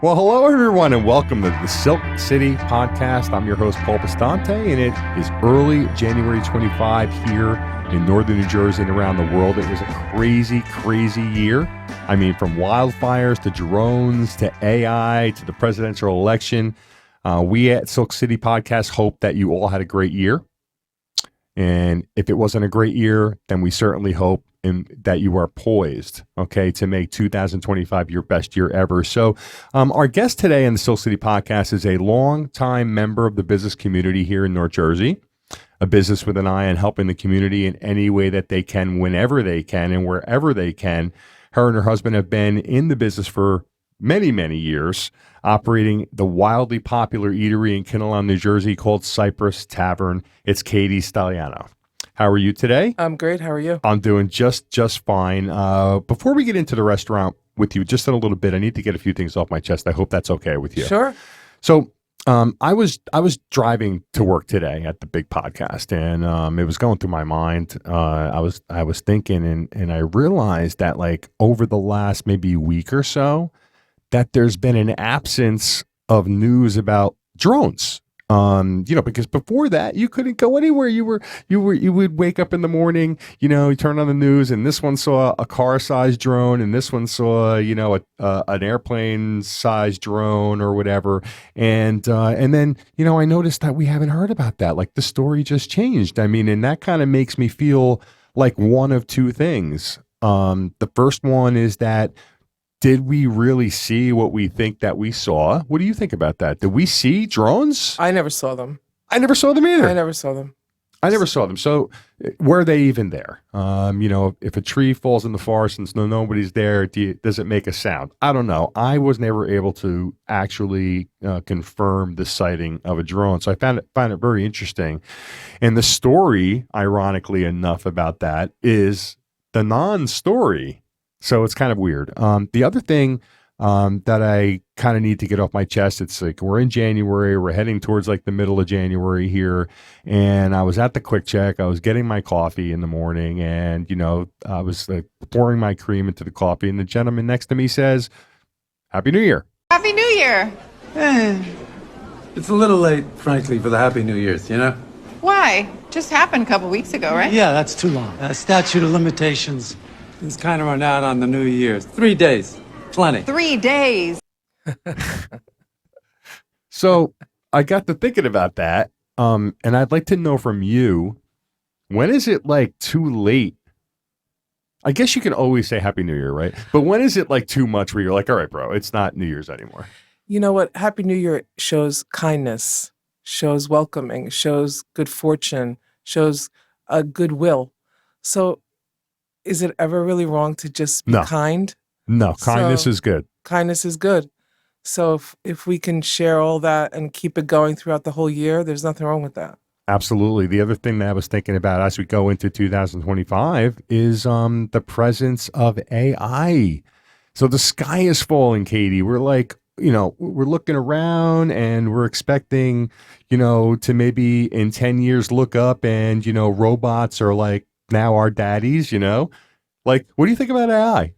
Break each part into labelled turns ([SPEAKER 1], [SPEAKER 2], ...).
[SPEAKER 1] Well, hello, everyone, and welcome to the Silk City Podcast. I'm your host, Paul Bastante, and it is early January 25 here in northern New Jersey and around the world. It was a crazy, crazy year. I mean, from wildfires to drones to AI to the presidential election. We at Silk City Podcast hope that you all had a great year. And if it wasn't a great year, then we certainly hope that you are poised, okay, to make 2025 your best year ever. So our guest today on the Silk City Podcast is a longtime member of the business community here in North Jersey, a business with an eye on helping the community in any way that they can, whenever they can, and wherever they can. Her and her husband have been in the business for many, many years, operating the wildly popular eatery in Kinnelon, New Jersey called Cypress Tavern. It's Katie Stylianou. How are you today?
[SPEAKER 2] I'm great. How are you?
[SPEAKER 1] I'm doing just fine. Before we get into the restaurant with you just in a little bit, I need to get a few things off my chest. I hope that's okay with you.
[SPEAKER 2] Sure.
[SPEAKER 1] So I was driving to work today at the big podcast, and it was going through my mind. I was thinking, and I realized that like over the last maybe week or so, that there's been an absence of news about drones. Because before that you couldn't go anywhere. You would wake up in the morning, you turn on the news, and this one saw a car-sized drone, and this one saw, an airplane-sized drone or whatever. And then, I noticed that we haven't heard about that. Like the story just changed. I mean, and that kind of makes me feel like one of two things. The first one is that, did we really see what we think that we saw? What do you think about that? Did we see drones?
[SPEAKER 2] I never saw them.
[SPEAKER 1] I never saw them either.
[SPEAKER 2] I never saw them.
[SPEAKER 1] So were they even there? If a tree falls in the forest and nobody's there, does it make a sound? I don't know. I was never able to actually confirm the sighting of a drone. So I found it very interesting. And the story, ironically enough, about that is the non-story. So it's kind of weird. The other thing that I kind of need to get off my chest, it's like we're in January, we're heading towards like the middle of January here, and I was at the Quick Check, I was getting my coffee in the morning, and I was like pouring my cream into the coffee, and the gentleman next to me says, "Happy New Year."
[SPEAKER 3] Happy New Year.
[SPEAKER 4] It's a little late, frankly, for the Happy New Year's,
[SPEAKER 3] Why? Just happened a couple weeks ago, right?
[SPEAKER 5] Yeah, that's too long. Statute of limitations.
[SPEAKER 4] It's kind of run out on the New Year's. 3 days. Plenty.
[SPEAKER 3] 3 days.
[SPEAKER 1] So I got to thinking about that, and I'd like to know from you, when is it like too late? I guess you can always say Happy New Year, right? But when is it like too much where you're like, all right, bro, it's not New Year's anymore?
[SPEAKER 2] You know what? Happy New Year shows kindness, shows welcoming, shows good fortune, shows goodwill. So is it ever really wrong to just be kind?
[SPEAKER 1] No, kindness is good.
[SPEAKER 2] Kindness is good. So if we can share all that and keep it going throughout the whole year, there's nothing wrong with that.
[SPEAKER 1] Absolutely. The other thing that I was thinking about as we go into 2025 is the presence of AI. So the sky is falling, Katie. We're like, we're looking around and we're expecting, to maybe in 10 years look up and, robots are like now our daddies, Like, what do you think about AI?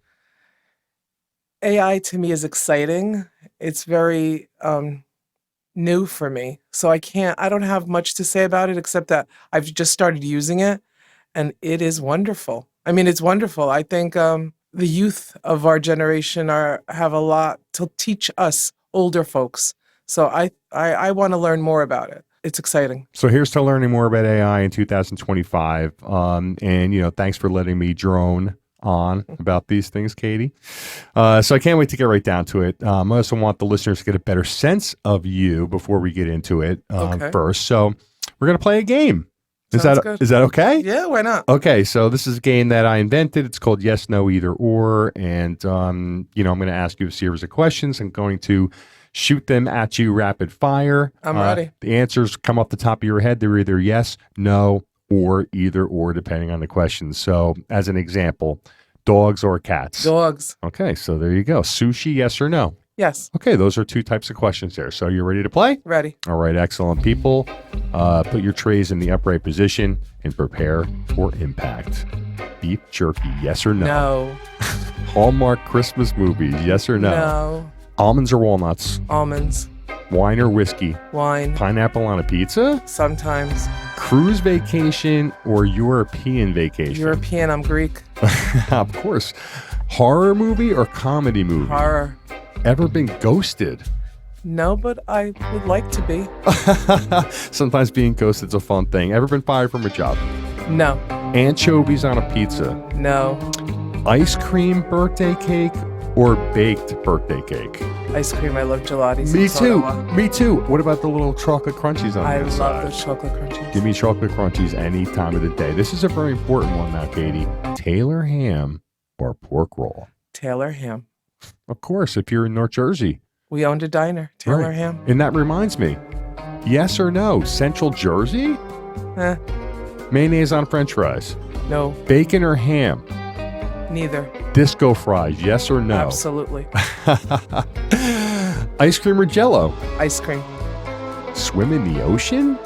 [SPEAKER 2] AI to me is exciting. It's very new for me. So I don't have much to say about it except that I've just started using it and it is wonderful. I mean, it's wonderful. I think the youth of our generation have a lot to teach us older folks. So I want to learn more about it. It's exciting.
[SPEAKER 1] So here's to learning more about AI in 2025. And, thanks for letting me drone on about these things, Katie. So I can't wait to get right down to it. I also want the listeners to get a better sense of you before we get into it first. So we're going to play a game. Is that okay?
[SPEAKER 2] Yeah, why not?
[SPEAKER 1] Okay, so this is a game that I invented. It's called Yes, No, Either, Or. And, I'm going to ask you a series of questions. I'm going to shoot them at you rapid fire.
[SPEAKER 2] I'm ready.
[SPEAKER 1] The answers come off the top of your head. They're either yes, no, or either or, depending on the question. So as an example, dogs or cats?
[SPEAKER 2] Dogs.
[SPEAKER 1] Okay, so there you go. Sushi, yes or no?
[SPEAKER 2] Yes.
[SPEAKER 1] Okay, those are two types of questions there. So you're ready to play?
[SPEAKER 2] Ready.
[SPEAKER 1] All right, excellent. People, put your trays in the upright position and prepare for impact. Beef jerky, yes or no?
[SPEAKER 2] No.
[SPEAKER 1] Hallmark Christmas movies, yes or no?
[SPEAKER 2] No.
[SPEAKER 1] Almonds or walnuts?
[SPEAKER 2] Almonds.
[SPEAKER 1] Wine or whiskey?
[SPEAKER 2] Wine.
[SPEAKER 1] Pineapple on a pizza?
[SPEAKER 2] Sometimes.
[SPEAKER 1] Cruise vacation or European vacation?
[SPEAKER 2] European. I'm Greek.
[SPEAKER 1] Of course. Horror movie or comedy movie?
[SPEAKER 2] Horror.
[SPEAKER 1] Ever been ghosted?
[SPEAKER 2] No, but I would like to be.
[SPEAKER 1] Sometimes being ghosted's a fun thing. Ever been fired from a job?
[SPEAKER 2] No.
[SPEAKER 1] Anchovies on a pizza?
[SPEAKER 2] No.
[SPEAKER 1] Ice cream birthday cake or baked birthday cake?
[SPEAKER 2] Ice cream. I love gelatis.
[SPEAKER 1] Me
[SPEAKER 2] in
[SPEAKER 1] too.
[SPEAKER 2] Ottawa.
[SPEAKER 1] Me too. What about the little chocolate crunchies on
[SPEAKER 2] I
[SPEAKER 1] the
[SPEAKER 2] love
[SPEAKER 1] side?
[SPEAKER 2] those chocolate crunchies.
[SPEAKER 1] Give me chocolate crunchies any time of the day. This is a very important one now, Katie. Taylor ham or pork roll?
[SPEAKER 2] Taylor ham.
[SPEAKER 1] Of course, if you're in North Jersey.
[SPEAKER 2] We owned a diner. Taylor
[SPEAKER 1] Right.
[SPEAKER 2] ham.
[SPEAKER 1] And that reminds me, yes or no, Central Jersey?
[SPEAKER 2] Eh,
[SPEAKER 1] Mayonnaise on French fries.
[SPEAKER 2] no.
[SPEAKER 1] Bacon or ham?
[SPEAKER 2] Neither.
[SPEAKER 1] Disco fries, yes or no?
[SPEAKER 2] Absolutely.
[SPEAKER 1] Ice cream or Jell-O?
[SPEAKER 2] Ice cream.
[SPEAKER 1] Swim in the ocean?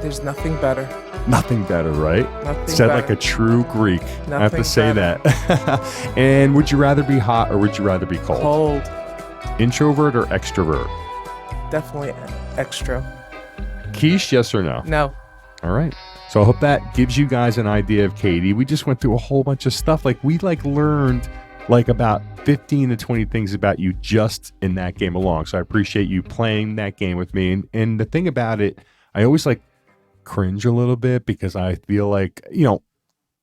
[SPEAKER 2] There's nothing better.
[SPEAKER 1] Nothing better, right?
[SPEAKER 2] Nothing
[SPEAKER 1] Said
[SPEAKER 2] better.
[SPEAKER 1] like a true Greek. I have to
[SPEAKER 2] Nothing
[SPEAKER 1] say
[SPEAKER 2] better.
[SPEAKER 1] that. And would you rather be hot or would you rather be cold?
[SPEAKER 2] Cold.
[SPEAKER 1] Introvert or extrovert?
[SPEAKER 2] Definitely extra.
[SPEAKER 1] Quiche, yes or no?
[SPEAKER 2] No.
[SPEAKER 1] All right. So I hope that gives you guys an idea of Katie. We just went through a whole bunch of stuff. Like we learned about 15 to 20 things about you just in that game alone. So I appreciate you playing that game with me. And the thing about it, I always cringe a little bit because I feel like,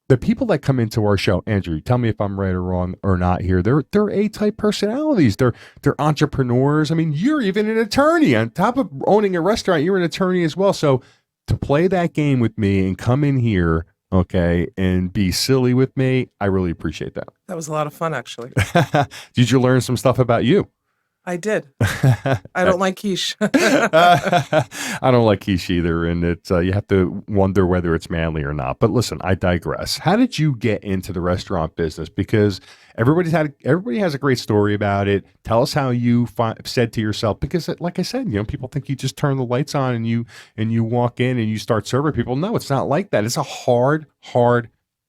[SPEAKER 1] the people that come into our show, Andrew, tell me if I'm right or wrong or not here. They're A-type personalities. They're entrepreneurs. I mean, you're even an attorney. On top of owning a restaurant, you're an attorney as well. So to play that game with me and come in here, okay, and be silly with me, I really appreciate that.
[SPEAKER 2] That was a lot of fun, actually.
[SPEAKER 1] Did you learn some stuff about you?
[SPEAKER 2] I did. I don't like quiche.
[SPEAKER 1] I don't like quiche either, and it's you have to wonder whether it's manly or not. But listen, I digress. How did you get into the restaurant business? Because everybody has a great story about it. Tell us how you said to yourself, because like I said, people think you just turn the lights on and you walk in and you start serving people. No, it's not like that. It's a hard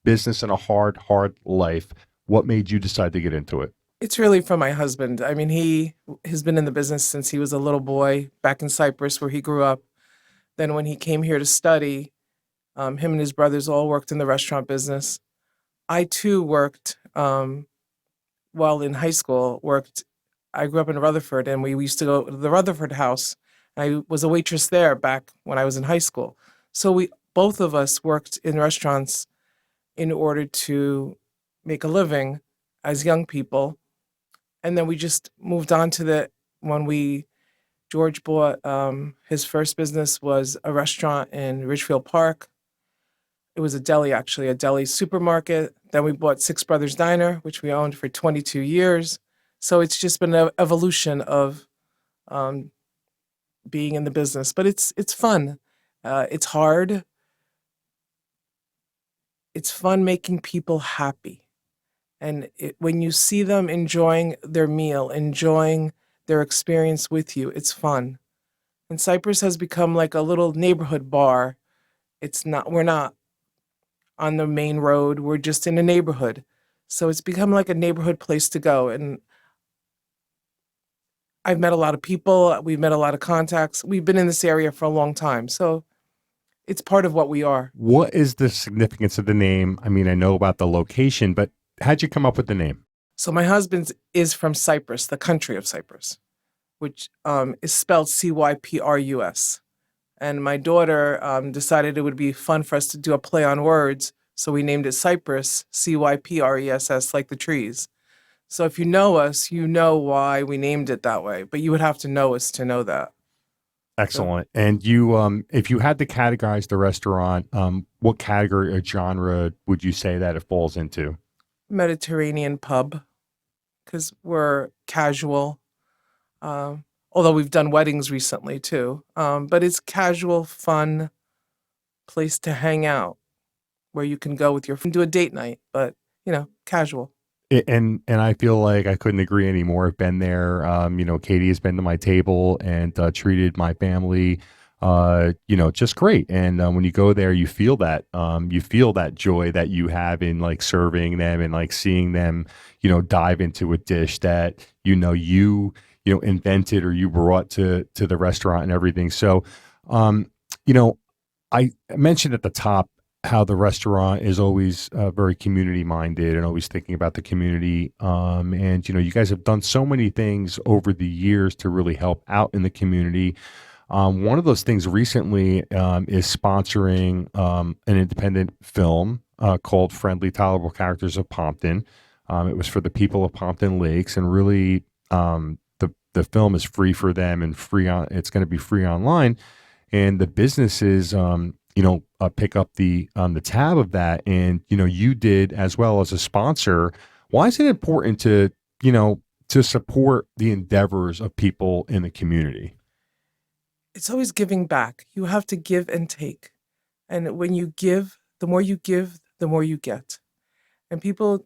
[SPEAKER 1] business and a hard life. What made you decide to get into it?
[SPEAKER 2] It's really from my husband. I mean, he has been in the business since he was a little boy back in Cypress, where he grew up. Then when he came here to study, him and his brothers all worked in the restaurant business. I too worked, while in high school, I grew up in Rutherford, and we used to go to the Rutherford House. I was a waitress there back when I was in high school. So both of us worked in restaurants in order to make a living as young people. And then we just moved on to George bought, his first business was a restaurant in Ridgefield Park. It was a deli, actually, a deli supermarket. Then we bought Six Brothers Diner, which we owned for 22 years. So it's just been an evolution of being in the business. But it's fun. It's hard. It's fun making people happy. And when you see them enjoying their meal, enjoying their experience with you, it's fun. And Cypress has become like a little neighborhood bar. We're not on the main road. We're just in a neighborhood. So it's become like a neighborhood place to go. And I've met a lot of people. We've met a lot of contacts. We've been in this area for a long time. So it's part of what we are.
[SPEAKER 1] What is the significance of the name? I mean, I know about the location, but how'd you come up with the name?
[SPEAKER 2] So my husband is from Cyprus, the country of Cyprus, which is spelled Cyprus. And my daughter decided it would be fun for us to do a play on words. So we named it Cypress, Cypress, like the trees. So if you know us, you know why we named it that way. But you would have to know us to know that.
[SPEAKER 1] Excellent. And you, if you had to categorize the restaurant, what category or genre would you say that it falls into?
[SPEAKER 2] Mediterranean pub, because we're casual. Although we've done weddings recently too. But it's casual, fun place to hang out where you can go with your friend, do a date night, but casual.
[SPEAKER 1] And I feel like I couldn't agree anymore. I've been there. Katie has been to my table and treated my family just great. And when you go there, you feel that joy that you have in like serving them and like seeing them, dive into a dish that, you invented or you brought to the restaurant and everything. So, I mentioned at the top how the restaurant is always very community minded and always thinking about the community. And, you guys have done so many things over the years to really help out in the community. One of those things recently is sponsoring an independent film called Friendly Tolerable Characters of Pompton. It was for the people of Pompton Lakes, and really the film is free for them and it's going to be free online. And the businesses, pick up the tab of that. And, you did as well as a sponsor. Why is it important to support the endeavors of people in the community?
[SPEAKER 2] It's always giving back. You have to give and take. And when you give, the more you give, the more you get. And people,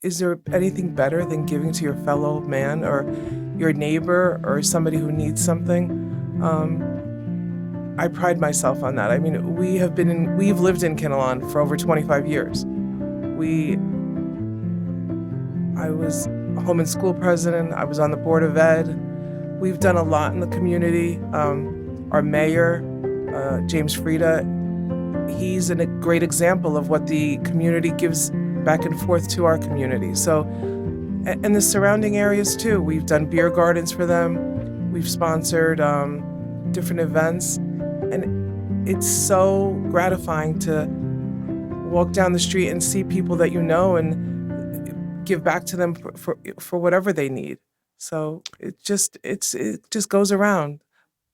[SPEAKER 2] is there anything better than giving to your fellow man or your neighbor or somebody who needs something? I pride myself on that. I mean, we've lived in Kinnelon for over 25 years. I was a home and school president. I was on the board of ed. We've done a lot in the community. Our mayor, James Frieda, he's a great example of what the community gives back and forth to our community. So, and the surrounding areas too. We've done beer gardens for them. We've sponsored different events. And it's so gratifying to walk down the street and see people that you know and give back to them for whatever they need. So it just goes around.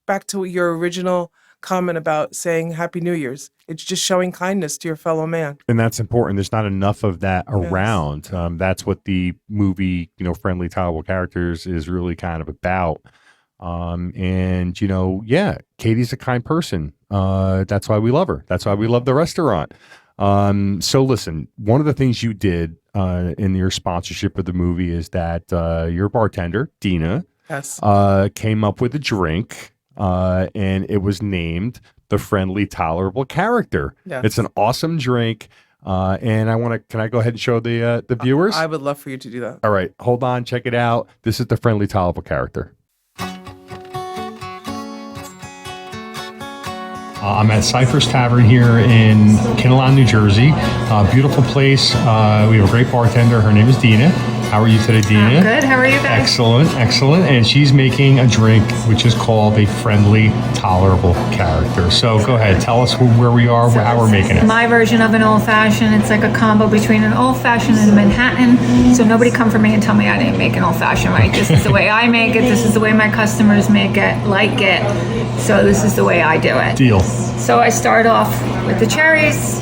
[SPEAKER 2] Back to your original comment about saying Happy New Year's. It's just showing kindness to your fellow man.
[SPEAKER 1] And that's important. There's not enough of that around. Yes. That's what the movie, Friendly Tolerable Characters is really kind of about. Katie's a kind person. That's why we love her. That's why we love the restaurant. So listen, one of the things you did in your sponsorship of the movie is that your bartender, Dina,
[SPEAKER 2] yes,
[SPEAKER 1] came up with a drink, and it was named the Friendly Tolerable Character.
[SPEAKER 2] Yes.
[SPEAKER 1] It's an awesome drink. And can I go ahead and show the viewers?
[SPEAKER 2] I would love for you to do that.
[SPEAKER 1] All right, hold on, check it out. This is the Friendly Tolerable Character. I'm at Cypress Tavern here in Kinnelon, New Jersey. Beautiful place. We have a great bartender. Her name is Dina. How are you today, Dina?
[SPEAKER 6] I'm good. How are you guys?
[SPEAKER 1] Excellent, excellent. And she's making a drink which is called a Friendly Tolerable Character. So go ahead, tell us where we are, how we're making it.
[SPEAKER 6] My version of an old-fashioned. It's like a combo between an old-fashioned and a Manhattan. So nobody come for me and tell me I didn't make an old-fashioned right. This is the way I make it. This is the way my customers make it, like it. So this is the way I do it.
[SPEAKER 1] Deal.
[SPEAKER 6] So I start off with the cherries.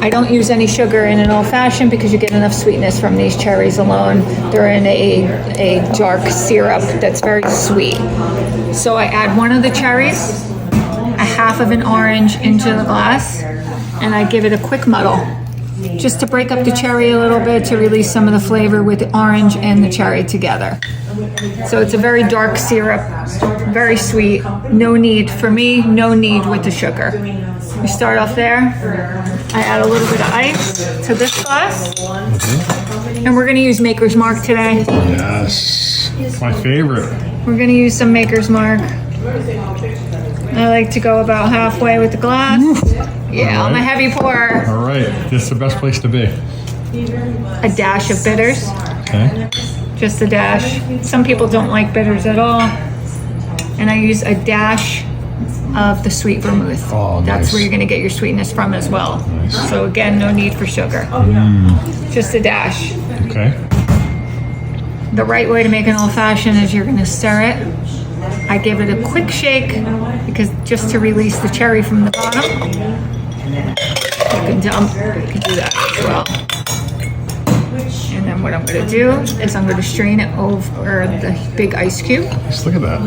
[SPEAKER 6] I don't use any sugar in an old-fashioned because you get enough sweetness from these cherries alone. They're in a dark syrup that's very sweet. So I add one of the cherries, a half of an orange into the glass, and I give it a quick muddle, just to break up the cherry a little bit, to release some of the flavor with the orange and the cherry together. So it's a very dark syrup, very sweet. No need with the sugar. We start off there. I add a little bit of ice to this glass. And we're gonna use Maker's Mark today.
[SPEAKER 1] Yes, my favorite.
[SPEAKER 6] We're gonna use some Maker's Mark. I like to go about halfway with the glass. Yeah, I'm a heavy pourer.
[SPEAKER 1] All right, this is the best place to be.
[SPEAKER 6] A dash of bitters.
[SPEAKER 1] Okay.
[SPEAKER 6] Just a dash. Some people don't like bitters at all. And I use a dash of the sweet vermouth.
[SPEAKER 1] Oh,
[SPEAKER 6] That's
[SPEAKER 1] nice.
[SPEAKER 6] where you're gonna get your sweetness from as well.
[SPEAKER 1] Nice.
[SPEAKER 6] So again, no need for sugar. Just a dash.
[SPEAKER 1] Okay.
[SPEAKER 6] The right way to make an old fashioned is you're gonna stir it. I give it a quick shake because just to release the cherry from the bottom. You can do that as well. And then what I'm going to do is I'm going to strain it over the big ice cube.
[SPEAKER 1] Just look at that.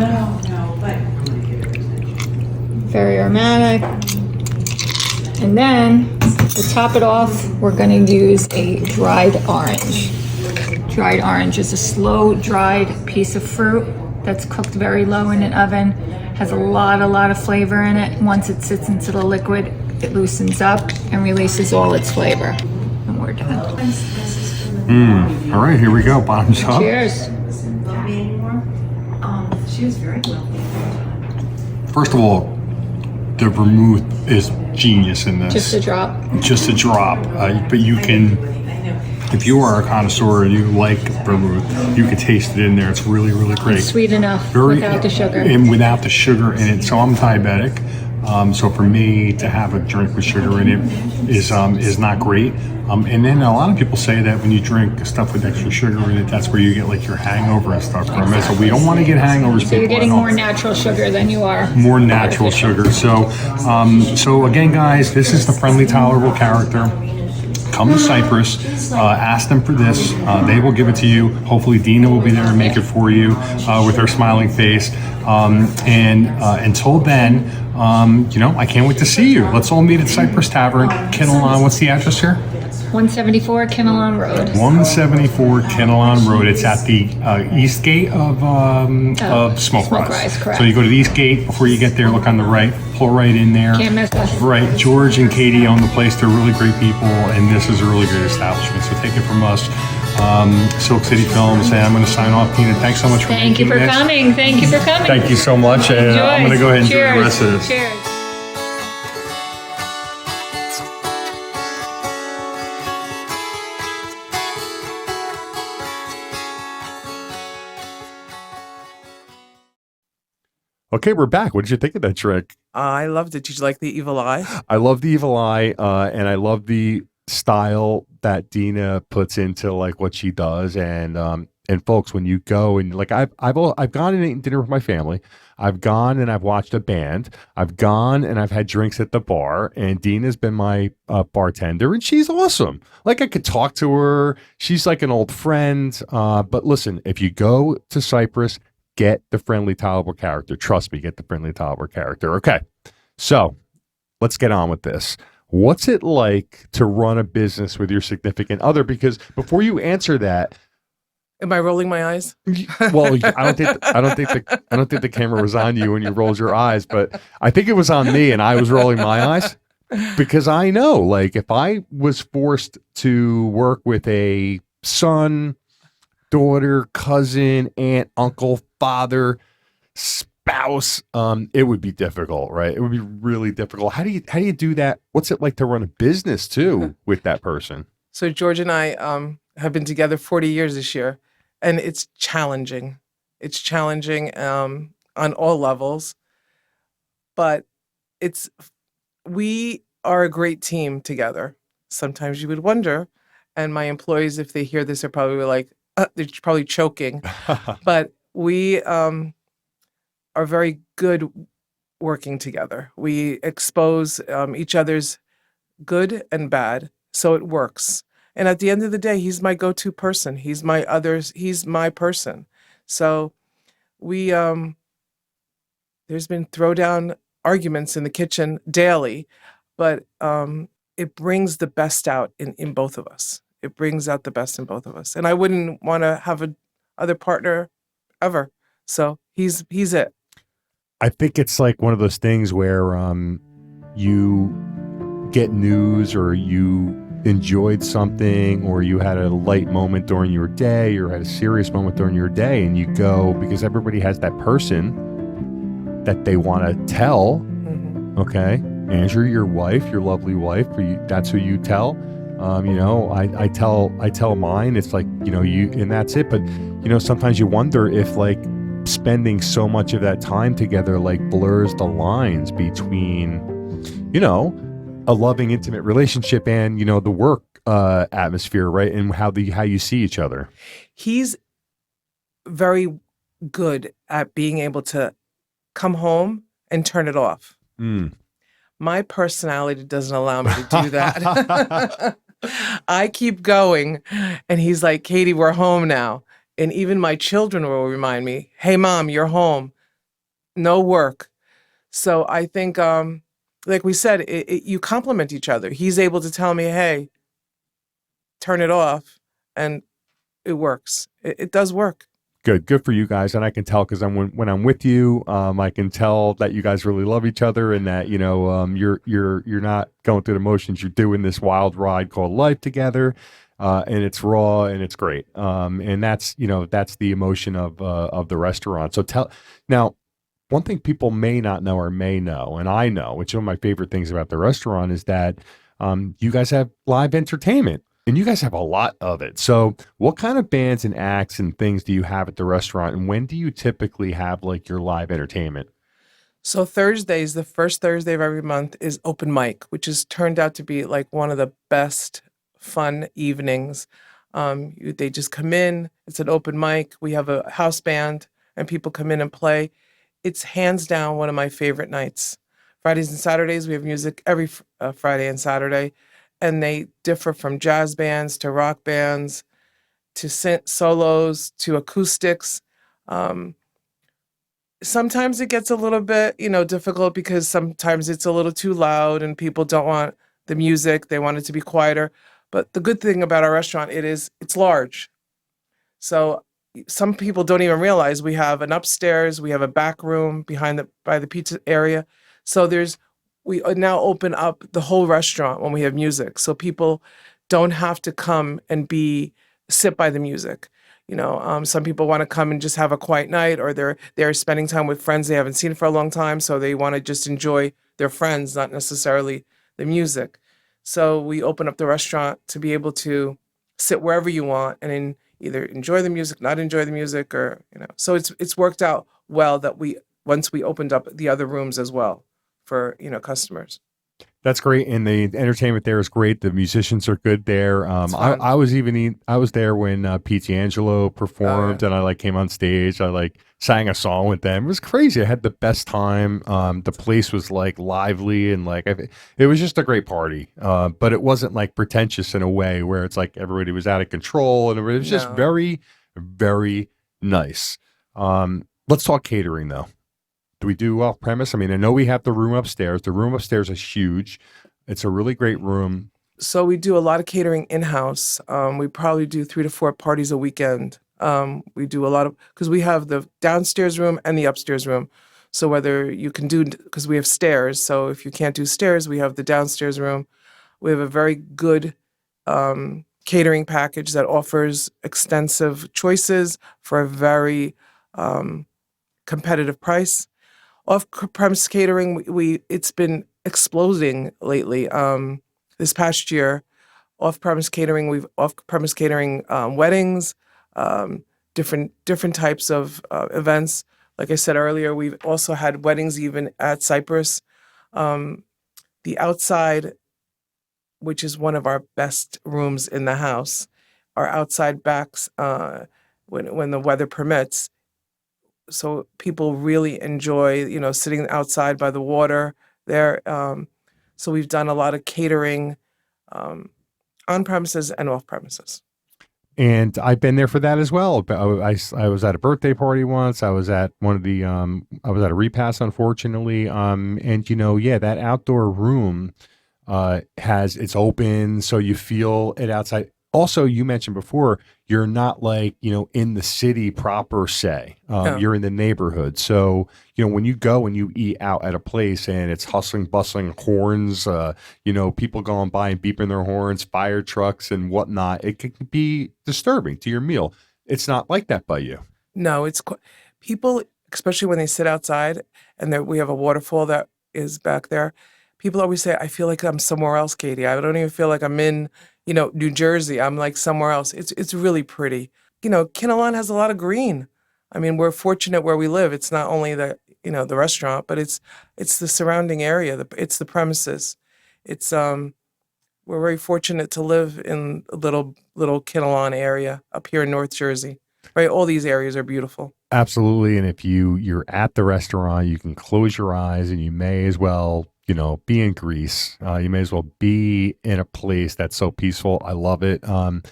[SPEAKER 6] Very aromatic. And then to top it off, we're going to use a dried orange. Dried orange is a slow dried piece of fruit that's cooked very low in an oven. Has a lot of flavor in it. Once it sits into the liquid, it loosens up and releases all its flavor. And we're done.
[SPEAKER 1] All right, here we go. Bottoms up.
[SPEAKER 6] Cheers.
[SPEAKER 1] First of all, the vermouth is genius in this.
[SPEAKER 6] Just a drop.
[SPEAKER 1] Just a drop. But you can, if you are a connoisseur and you like vermouth, you can taste it in there. It's really, really great.
[SPEAKER 6] It's sweet enough without the sugar.
[SPEAKER 1] And without the sugar in it. So I'm diabetic. So for me to have a drink with sugar in it is not great. And then a lot of people say that when you drink stuff with extra sugar in it, that's where you get like your hangover and stuff from it. So we don't want to get hangovers.
[SPEAKER 6] So you're getting more natural sugar than you are.
[SPEAKER 1] More natural sugar. So, so again, guys, this is the friendly, tolerable character. Come to Cypress, ask them for this. They will give it to you. Hopefully Dina will be there and make it for you with her smiling face. And until then, I can't wait to see you. Let's all meet at Cypress Tavern, Kinnelon. What's the address here?
[SPEAKER 6] 174 Kinnelon Road.
[SPEAKER 1] 174 Kinnelon Road. It's at the east gate of Smoke Rise.
[SPEAKER 6] Correct.
[SPEAKER 1] So you go to the east gate. Before you get there, look on the right. Pull right in there.
[SPEAKER 6] Can't miss us.
[SPEAKER 1] Right. George and Katie own the place. They're really great people, and this is a really great establishment. So take it from us, Silk City Films, and I'm going to sign off. Tina, thanks so much for
[SPEAKER 6] Thank you for coming. Thank you for coming.
[SPEAKER 1] Thank you so much. And I'm going to go ahead and do the rest of this.
[SPEAKER 6] Cheers.
[SPEAKER 1] Okay, we're back. What did you think of that trick?
[SPEAKER 2] I loved it. Did you like the evil eye?
[SPEAKER 1] I love the evil eye, and I love the style that Dina puts into like what she does. And folks, when you go and like I've gone and eaten dinner with my family. I've gone and I've watched a band. I've gone and I've had drinks at the bar. And Dina's been my bartender, and she's awesome. Like I could talk to her. She's like an old friend. But listen, if you go to Cypress, get the friendly, tolerable character. Trust me, get the friendly, tolerable character. Okay, so let's get on with this. What's it like to run a business with your significant other? Because before you answer that,
[SPEAKER 2] am I rolling my eyes?
[SPEAKER 1] Well, I don't think the camera was on you when you rolled your eyes, but I think it was on me, and I was rolling my eyes because I know, like, if I was forced to work with a son, daughter, cousin, aunt, uncle, father, spouse, it would be difficult, right? It would be really difficult. How do you do that? What's it like to run a business too with that person?
[SPEAKER 2] So George and I have been together 40 years this year, and it's challenging. It's challenging on all levels, but we are a great team together. Sometimes you would wonder, and my employees, if they hear this, are probably like, they're probably choking, but we are very good working together. We expose each other's good and bad, so it works. And at the end of the day, he's my go-to person. He's my person. So we there's been throwdown arguments in the kitchen daily, but it brings the best out in both of us. It brings out the best in both of us. And I wouldn't want to have a other partner ever. So he's it.
[SPEAKER 1] I think it's like one of those things where you get news, or you enjoyed something, or you had a light moment during your day, or had a serious moment during your day, and you go, because everybody has that person that they want to tell. Mm-hmm. Okay. Andrew, your wife, your lovely wife, that's who you tell. I tell mine. It's like, you, and that's it. But, sometimes you wonder if like spending so much of that time together, like blurs the lines between, a loving, intimate relationship and, the work atmosphere, right? And how you see each other. He's
[SPEAKER 2] very good at being able to come home and turn it off. Mm. My personality doesn't allow me to do that. I keep going, and he's like, Katie, we're home now. And even my children will remind me, hey, Mom, you're home. No work. So I think, like we said, you complement each other. He's able to tell me, hey, turn it off, and it works. It does work.
[SPEAKER 1] Good for you guys, and I can tell because when I'm with you, I can tell that you guys really love each other, and that you're not going through the motions. You're doing this wild ride called life together, and it's raw and it's great. And that's the emotion of the restaurant. So tell now. One thing people may not know or may know, and I know, which is one of my favorite things about the restaurant, is that you guys have live entertainment. And you guys have a lot of it. So what kind of bands and acts and things do you have at the restaurant? And when do you typically have like your live entertainment?
[SPEAKER 2] So Thursdays, the first Thursday of every month is open mic, which has turned out to be like one of the best fun evenings. They just come in, it's an open mic. We have a house band and people come in and play. It's hands down one of my favorite nights. Fridays and Saturdays, we have music every Friday and Saturday. And they differ from jazz bands to rock bands to synth solos to acoustics. Sometimes it gets a little bit, difficult because sometimes it's a little too loud and people don't want the music. They want it to be quieter. But the good thing about our restaurant, it's large. So some people don't even realize we have an upstairs, we have a back room by the pizza area. So we now open up the whole restaurant when we have music. So people don't have to come and sit by the music. Some people want to come and just have a quiet night, or they're spending time with friends they haven't seen for a long time. So they want to just enjoy their friends, not necessarily the music. So we open up the restaurant to be able to sit wherever you want and either enjoy the music, not enjoy the music, so it's worked out well that once we opened up the other rooms as well for customers.
[SPEAKER 1] That's great, and the entertainment there is great. The musicians are good there. I was there when Pete D'Angelo performed, and I came on stage. I sang a song with them. It was crazy. I had the best time. The place was lively and it was just a great party. But it wasn't pretentious in a way where it's everybody was out of control, and it was just very, very nice. Let's talk catering though. Do we do off premise? I mean, I know we have the room upstairs. The room upstairs is huge. It's a really great room.
[SPEAKER 2] So we do a lot of catering in-house. We probably do 3 to 4 parties a weekend. We do a lot because we have the downstairs room and the upstairs room. So whether you can because we have stairs. So if you can't do stairs, we have the downstairs room. We have a very good catering package that offers extensive choices for a very competitive price. Off-premise catering, it's been exploding lately. This past year, off-premise catering, weddings, different types of events. Like I said earlier, we've also had weddings even at Cypress. The outside, which is one of our best rooms in the house, our outside backs, when the weather permits. So people really enjoy, sitting outside by the water there. So we've done a lot of catering on premises and off premises.
[SPEAKER 1] And I've been there for that as well. I was at a birthday party once. I was at one of the I was at a repast, unfortunately. And that outdoor room it's open, so you feel it outside. Also, you mentioned before, you're not in the city proper, say. You're in the neighborhood. So, when you go and you eat out at a place and it's hustling, bustling, horns, people going by and beeping their horns, fire trucks and whatnot, it can be disturbing to your meal. It's not like that by you.
[SPEAKER 2] No, people, especially when they sit outside and we have a waterfall that is back there, people always say, I feel like I'm somewhere else, Katie. I don't even feel like I'm in New Jersey. I'm somewhere else. It's really pretty. Kinnelon has a lot of green. I mean, we're fortunate where we live. It's not only the restaurant, but it's the surrounding area. It's the premises. We're very fortunate to live in a little Kinnelon area up here in North Jersey. Right, all these areas are beautiful.
[SPEAKER 1] Absolutely, and if you're at the restaurant, you can close your eyes, and you may as well be in Greece. You may as well be in a place that's so peaceful. I love it. In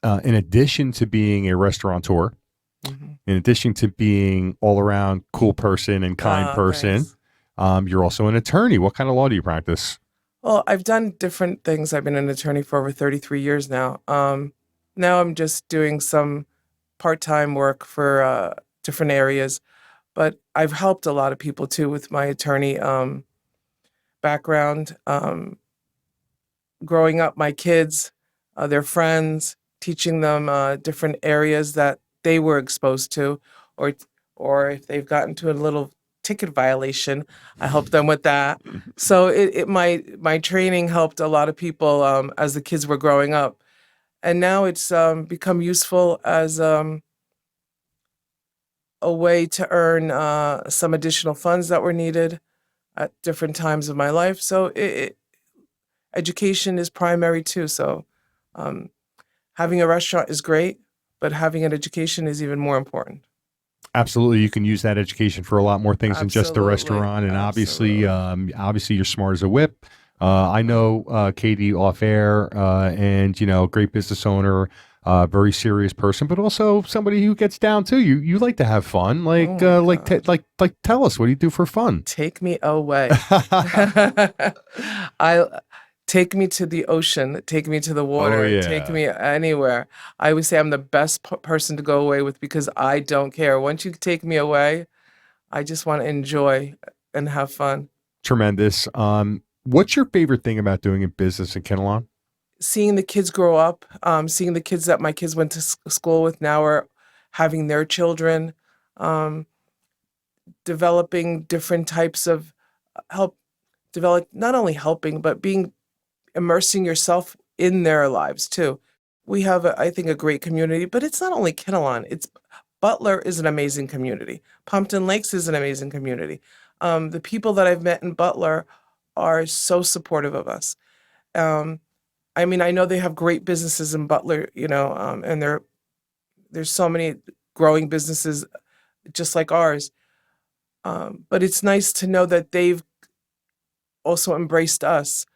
[SPEAKER 1] addition to being a restaurateur, in addition to being all around cool person and kind person, you're also an attorney. What kind of law do you practice?
[SPEAKER 2] Well, I've done different things. I've been an attorney for over 33 years now. Now I'm just doing some part-time work for different areas, but I've helped a lot of people too with my attorney background. Growing up, my kids, their friends, teaching them different areas that they were exposed to, or if they've gotten to a little ticket violation, I help them with that. So my training helped a lot of people as the kids were growing up, and now it's become useful as a way to earn some additional funds that were needed at different times of my life. So education is primary too. So having a restaurant is great, but having an education is even more important.
[SPEAKER 1] Absolutely, you can use that education for a lot more things than just a
[SPEAKER 2] Absolutely.
[SPEAKER 1] restaurant. And
[SPEAKER 2] Absolutely.
[SPEAKER 1] obviously, you're smart as a whip. I know Katie off air, and great business owner, very serious person, but also somebody who gets down too. You like to have fun, like
[SPEAKER 2] Oh my God.
[SPEAKER 1] tell us, what do you do for fun?
[SPEAKER 2] Take me away. Take me to the ocean, take me to the water, take
[SPEAKER 1] yeah.
[SPEAKER 2] me anywhere. I would say I'm the best person to go away with because I don't care. Once you take me away, I just want to enjoy and have fun.
[SPEAKER 1] Tremendous. What's your favorite thing about doing a business in Kinnelon?
[SPEAKER 2] Seeing the kids grow up, seeing the kids that my kids went to school with now are having their children, developing different types of not only helping, but immersing yourself in their lives too. We have, I think, a great community, but it's not only Kinnelon. It's Butler is an amazing community. Pompton Lakes is an amazing community. The people that I've met in Butler are so supportive of us. I mean, I know they have great businesses in Butler, and there's so many growing businesses just like ours. But it's nice to know that they've also embraced us,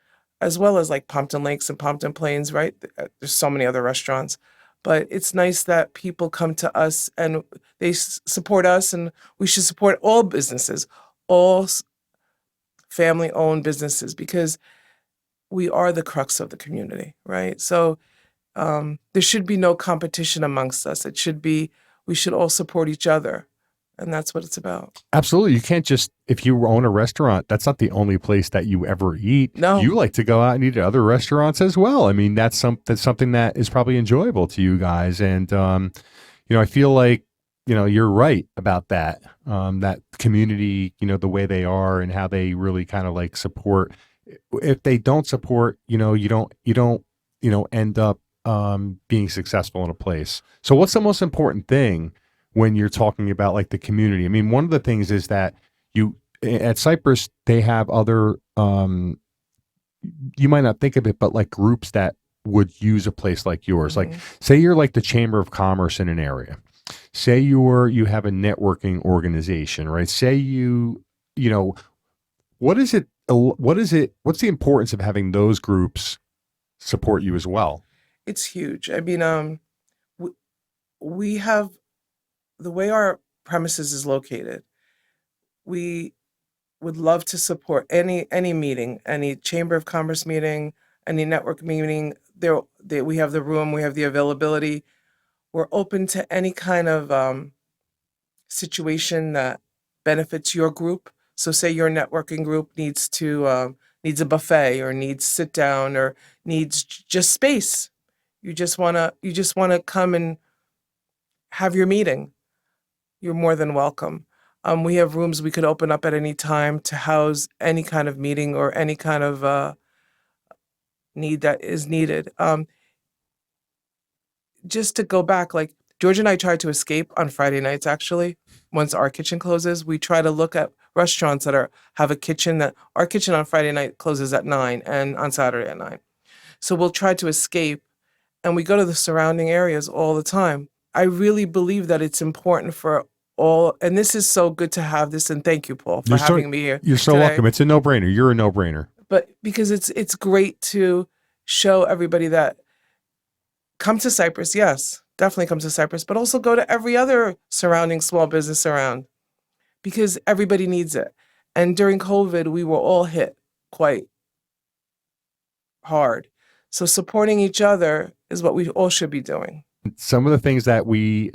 [SPEAKER 2] as well as like Pompton Lakes and Pompton Plains, right? There's so many other restaurants. But it's nice that people come to us and they support us, and we should support all businesses, all family-owned businesses, because we are the crux of the community, right? So there should be no competition amongst us. We should all support each other. And that's what it's about.
[SPEAKER 1] Absolutely. You can't just, if you own a restaurant, that's not the only place that you ever eat.
[SPEAKER 2] No.
[SPEAKER 1] You like to go out and eat at other restaurants as well. I mean, that's something that is probably enjoyable to you guys. And, I feel like, you're right about that, that community, the way they are and how they really kind of like support. If they don't support, you don't end up being successful in a place. So what's the most important thing when you're talking about like the community? I mean, one of the things is that at Cypress, they have other, you might not think of it, but like groups that would use a place like yours.
[SPEAKER 2] Mm-hmm.
[SPEAKER 1] Like say you're like the Chamber of Commerce in an area. Say you have a networking organization, right? Say what's the importance of having those groups support you as well?
[SPEAKER 2] It's huge. I mean, we have, the way our premises is located, we would love to support any meeting, any Chamber of Commerce meeting, any network meeting. We have the room, we have the availability. We're open to any kind of situation that benefits your group. So say your networking group needs a buffet, or needs sit down, or needs just space. You just wanna come and have your meeting. You're more than welcome. We have rooms we could open up at any time to house any kind of meeting or any kind of need that is needed. Just to go back, like George and I tried to escape on Friday nights, actually. Once our kitchen closes, we try to look at restaurants that have a kitchen. Our kitchen on Friday night closes at 9 and on Saturday at 9. So we'll try to escape, and we go to the surrounding areas all the time. I really believe that it's important for all, and this is so good to have this, and thank you, Paul, for having me here.
[SPEAKER 1] You're so
[SPEAKER 2] today.
[SPEAKER 1] welcome. It's a no-brainer. You're a no-brainer.
[SPEAKER 2] But because it's great to show everybody that come to Cypress, yes, definitely come to Cypress, but also go to every other surrounding small business around, because everybody needs it. And during COVID, we were all hit quite hard. So supporting each other is what we all should be doing.
[SPEAKER 1] some of the things that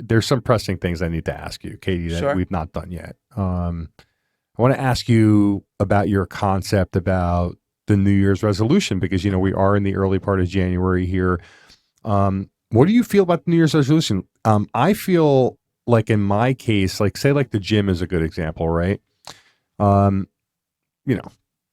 [SPEAKER 1] there's some pressing things I need to ask you, Katie, that
[SPEAKER 2] Sure.
[SPEAKER 1] we've not done yet. I want to ask you about your concept about the New Year's resolution, because, we are in the early part of January here. What do you feel about the New Year's resolution? I feel like in my case, like say like the gym is a good example, right?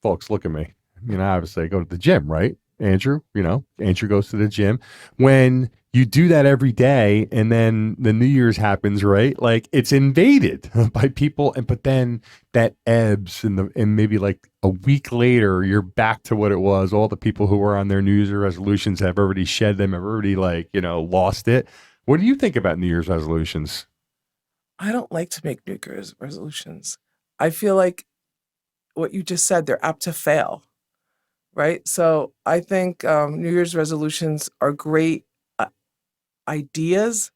[SPEAKER 1] Folks, look at me. Obviously I go to the gym, right? Andrew goes to the gym. When you do that every day and then the New Year's happens, right? Like it's invaded by people. But then that ebbs and maybe like a week later, you're back to what it was. All the people who were on their New Year's resolutions have already shed them, have already lost it. What do you think about New Year's resolutions?
[SPEAKER 2] I don't like to make New Year's resolutions. I feel like what you just said, they're apt to fail, right? So I think New Year's resolutions are great ideas,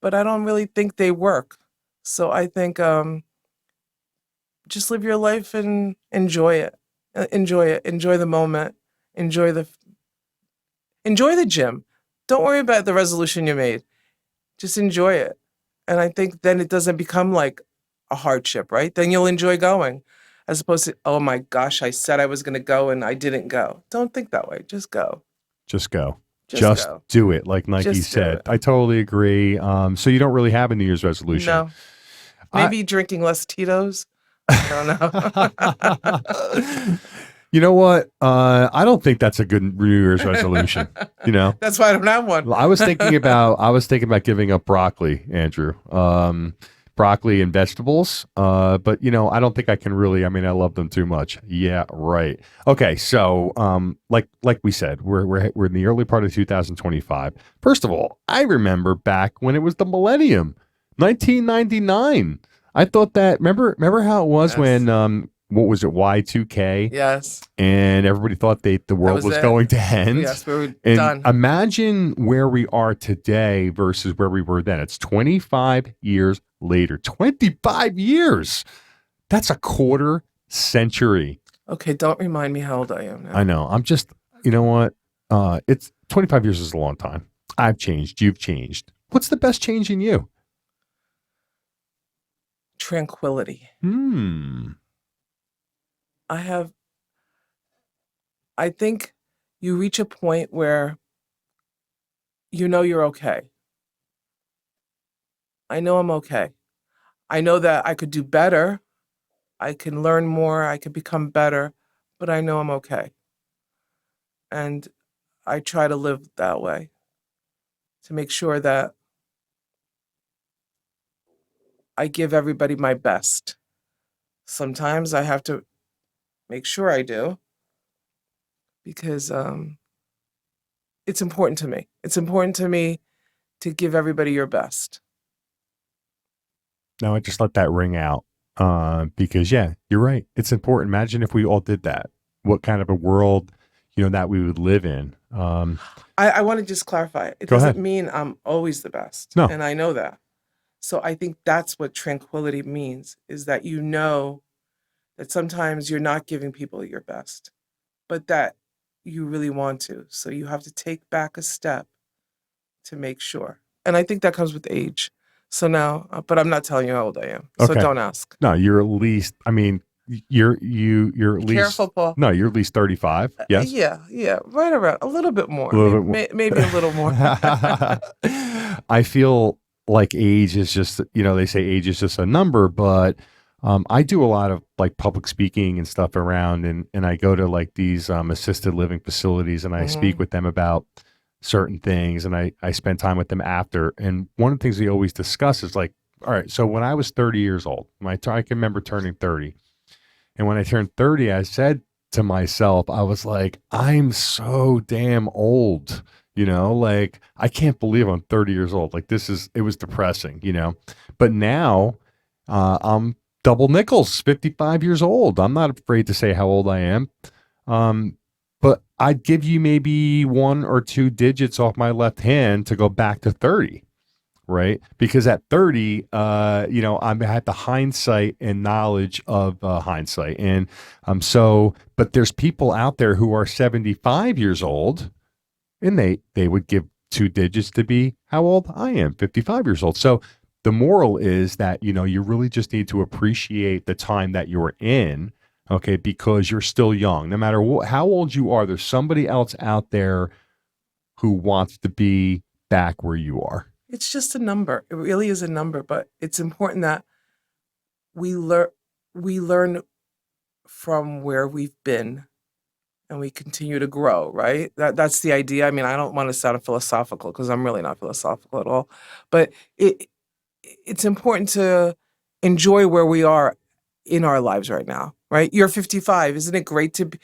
[SPEAKER 2] but I don't really think they work. So I think just live your life and enjoy it. Enjoy the moment. Enjoy the gym. Don't worry about the resolution you made. Just enjoy it. And I think then it doesn't become like a hardship, right? Then you'll enjoy going, as opposed to, oh my gosh, I said I was going to go and I didn't go. Don't think that way. Just go.
[SPEAKER 1] Just go.
[SPEAKER 2] Just go.
[SPEAKER 1] Do it, like Nike
[SPEAKER 2] Just do
[SPEAKER 1] said.
[SPEAKER 2] it.
[SPEAKER 1] I totally agree. So you don't really have a New Year's resolution?
[SPEAKER 2] No. Maybe drinking less Tito's. I don't know.
[SPEAKER 1] You know what? I don't think that's a good New Year's resolution.
[SPEAKER 2] That's why I don't have one.
[SPEAKER 1] I was thinking about giving up broccoli, Andrew. Broccoli and vegetables. But I don't think I can really. I love them too much. Yeah, right. Okay, so like we said, we're in the early part of 2025. First of all, I remember back when it was the millennium, 1999. I thought that remember how it was when what was it, Y2K?
[SPEAKER 2] Yes.
[SPEAKER 1] And everybody thought the world was going to end.
[SPEAKER 2] Yes, we were
[SPEAKER 1] and
[SPEAKER 2] done.
[SPEAKER 1] Imagine where we are today versus where we were then. It's 25 years later. 25 years. That's a quarter century.
[SPEAKER 2] Okay, don't remind me how old I am now.
[SPEAKER 1] I know. I'm just, you know what? It's 25 years is a long time. I've changed. You've changed. What's the best change in you?
[SPEAKER 2] Tranquility. I think you reach a point where you're okay. I know I'm okay. I know that I could do better. I can learn more. I could become better, but I know I'm okay. And I try to live that way to make sure that I give everybody my best. Sometimes I have to make sure I do, because it's important to me. It's important to me to give everybody your best.
[SPEAKER 1] No, I just let that ring out because, yeah, you're right. It's important. Imagine if we all did that. What kind of a world, that we would live in.
[SPEAKER 2] I want to just clarify. It
[SPEAKER 1] Go
[SPEAKER 2] doesn't
[SPEAKER 1] ahead.
[SPEAKER 2] mean I'm always the best.
[SPEAKER 1] No.
[SPEAKER 2] And I know that. So I think that's what tranquility means, is that that sometimes you're not giving people your best, but that you really want to. So you have to take back a step to make sure. And I think that comes with age. So now, but I'm not telling you how old I am. So
[SPEAKER 1] Okay.
[SPEAKER 2] don't ask.
[SPEAKER 1] No, you're at least, you're at least.
[SPEAKER 2] Careful, Paul.
[SPEAKER 1] No, you're at least 35. Yes.
[SPEAKER 2] Yeah. Right around. A little bit more.
[SPEAKER 1] A little bit more.
[SPEAKER 2] Maybe a little more.
[SPEAKER 1] I feel like age is just, they say age is just a number, but I do a lot of like public speaking and stuff around, and I go to like these assisted living facilities, and I speak with them about certain things, and I spend time with them after. And one of the things we always discuss is like, all right, so when I was 30 years old, I can remember turning 30. And when I turned 30, I said to myself, I was like, I'm so damn old, like I can't believe I'm 30 years old. Like it was depressing, but now I'm double nickels, 55 years old. I'm not afraid to say how old I am. But I'd give you maybe 1 or 2 digits off my left hand to go back to 30. Right. Because at 30, I had the hindsight and knowledge of hindsight. And but there's people out there who are 75 years old, and they would give 2 digits to be how old I am, 55 years old. So the moral is that, you really just need to appreciate the time that you're in, okay, because you're still young. No matter how old you are, there's somebody else out there who wants to be back where you are.
[SPEAKER 2] It's just a number. It really is a number, but it's important that we learn from where we've been and we continue to grow, right? That's the idea. I mean, I don't want to sound philosophical because I'm really not philosophical at all, but it's important to enjoy where we are in our lives right now, right? You're 55. Isn't it great to be,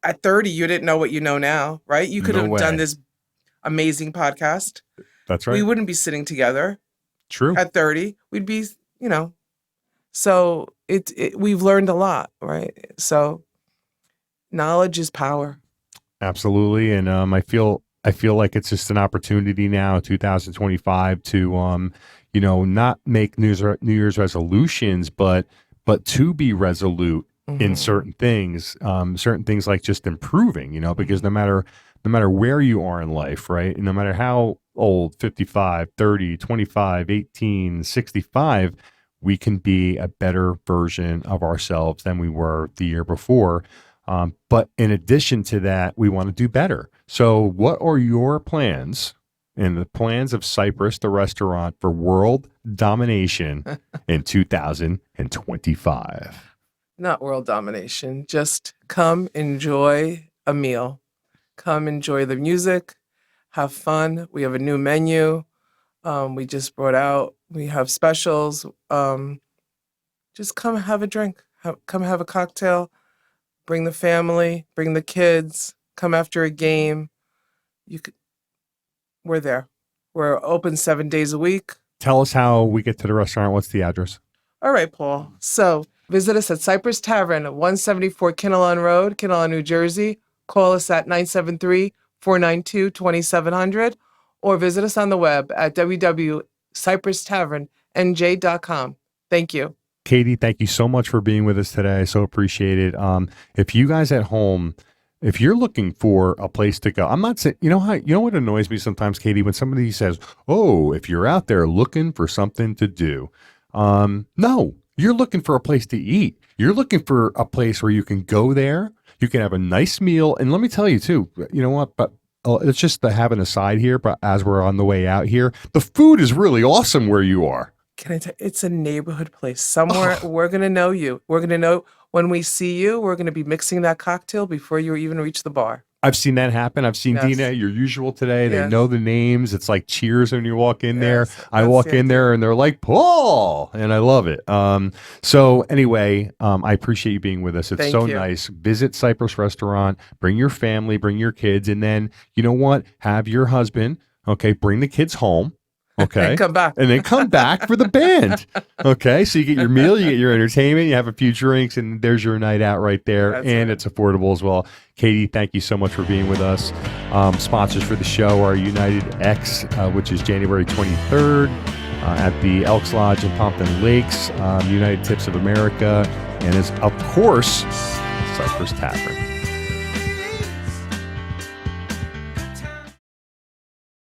[SPEAKER 2] at 30, you didn't know what you know now, right? You could
[SPEAKER 1] No
[SPEAKER 2] have
[SPEAKER 1] way.
[SPEAKER 2] done this amazing podcast.
[SPEAKER 1] That's right.
[SPEAKER 2] We wouldn't be sitting together.
[SPEAKER 1] True.
[SPEAKER 2] At 30. We'd be, so we've learned a lot, right? So knowledge is power.
[SPEAKER 1] Absolutely. And I feel like it's just an opportunity now, 2025, to not make New Year's resolutions, but to be resolute in certain things like just improving, because no matter where you are in life, right? And no matter how old, 55, 30, 25, 18, 65, we can be a better version of ourselves than we were the year before. But in addition to that, we want to do better. So what are your plans and the plans of Cypress, the restaurant, for world domination in 2025?
[SPEAKER 2] Not world domination. Just come enjoy a meal. Come enjoy the music. Have fun. We have a new menu. We just brought out. We have specials. Just come have a drink. Come have a cocktail. Bring the family. Bring the kids. Come after a game. We're there. We're open 7 days a week.
[SPEAKER 1] Tell us how we get to the restaurant. What's the address?
[SPEAKER 2] All right, Paul. So visit us at Cypress Tavern at 174 Kinnelon Road, Kinnelon, New Jersey. Call us at 973-492-2700 or visit us on the web at www.cypresstavernNJ.com. Thank you.
[SPEAKER 1] Katie, thank you so much for being with us today. I so appreciate it. If you guys at home, if you're looking for a place to go, I'm not saying, you know what annoys me sometimes, Katie, when somebody says, oh, if you're out there looking for something to do. No, you're looking for a place to eat. You're looking for a place where you can go there. You can have a nice meal. And let me tell you too, you know what, but it's just to have an aside here, but as we're on the way out here, the food is really awesome where you are.
[SPEAKER 2] Can I tell you, it's a neighborhood place. Somewhere we're going to know you. We're going to know when we see you, we're going to be mixing that cocktail before you even reach the bar.
[SPEAKER 1] I've seen that happen. I've seen
[SPEAKER 2] Yes.
[SPEAKER 1] Dina, your usual today. They
[SPEAKER 2] Yes.
[SPEAKER 1] know the names. It's like cheers when you walk in there.
[SPEAKER 2] Yes,
[SPEAKER 1] I
[SPEAKER 2] that's
[SPEAKER 1] walk
[SPEAKER 2] the
[SPEAKER 1] in there and they're like, Paul, and I love it. So anyway, I appreciate you being with us. It's
[SPEAKER 2] Thank
[SPEAKER 1] so
[SPEAKER 2] you.
[SPEAKER 1] nice. Visit Cypress Restaurant, bring your family, bring your kids, and then you know what? Have your husband, okay, bring the kids home. Okay.
[SPEAKER 2] And come back.
[SPEAKER 1] And then come back for the band. Okay. So you get your meal, you get your entertainment, you have a few drinks, and there's your night out right there.
[SPEAKER 2] That's
[SPEAKER 1] and
[SPEAKER 2] right.
[SPEAKER 1] it's affordable as well. Katie, thank you so much for being with us. Sponsors for the show are United X, which is January 23rd at the Elks Lodge in Pompton Lakes, United Tips of America, and is, of course, Cypress Tavern.